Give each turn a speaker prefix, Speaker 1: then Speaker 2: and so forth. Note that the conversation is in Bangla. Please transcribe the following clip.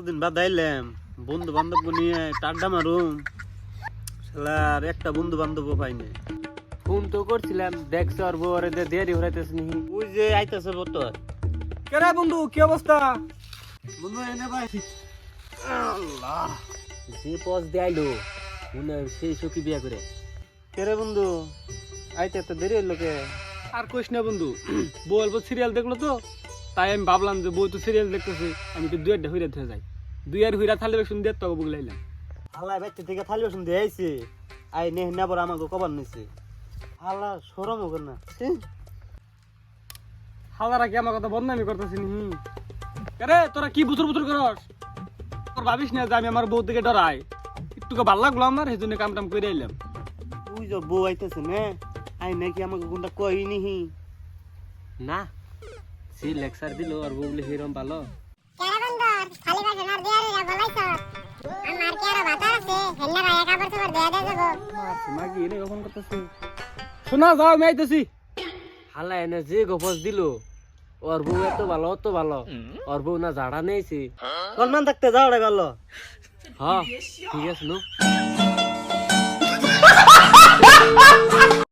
Speaker 1: এতদিন বাদ আইলাম বন্ধু বান্ধব নিয়ে টাড্ডা মারুম শালার একটা বন্ধু বান্ধব পাইনি।
Speaker 2: ফোন তো করছিলাম দেখছো আর বউরে দেরি হইতেছ নি।
Speaker 1: ওই যে আইতাছে বতো
Speaker 2: কেরে বন্ধু কি অবস্থা?
Speaker 1: বন্ধু এনে ভাই আল্লাহ
Speaker 2: যে পজ দেইলো মনে সেই সখী বিয়া করে।
Speaker 1: কেরে বন্ধু আইতে তো দেরি হইলো কে?
Speaker 3: আর কইস না বন্ধু, বউ অল্প সিরিয়াল দেখলো তো তাই আমি ভাবলাম যে বউ তো সিরিয়াল দেখতেছে, আমি একটু দুই একটা হইরা থেকে যাই। দুই আর হইরা থালে বেশন দিয়ে তবে বুগলাইলাম।
Speaker 1: হালাই বাইতে থেকে থালি বাসন দিয়ে আইছে আই নে না বড় আমাকে কবার নিছে হালা শরম হবে না।
Speaker 3: হালারা কি আমার কথা বদনামি করতেছি নি? আরে তোরা কি বুতুর বুতুর করস? তোর ভাবিস না যে আমি আমার বউ থেকে ডরাই? একটুকে ভাল লাগলো আমার, সেই জন্য কাম টাম করে আইলাম।
Speaker 1: তুই যে বউ আইতেছে না আই নাকি আমাকে কোনটা কই নিহি
Speaker 2: না সে লেকচার দিল আর বউ বলে হিরম ভালো।
Speaker 4: কেরে বন্ধু খালি বাসন আর দেয়ারে বলাইছ আমার কি আর ভাতা আছে হেল্লা গায়ে কাপড় তোমার দেয়া দে যাবো
Speaker 3: মাগি এনে কখন করতেছে? শোনা যাও আমি আইতেছি।
Speaker 2: হালা এনে যে গপস দিল ওর বউ এত ভালো অত ভালো, ওর বউ না ঝাড়া নেইছে।
Speaker 1: কলমান থাকতে যাও রে গেল।
Speaker 2: হ্যাঁ ঠিক আছে নো।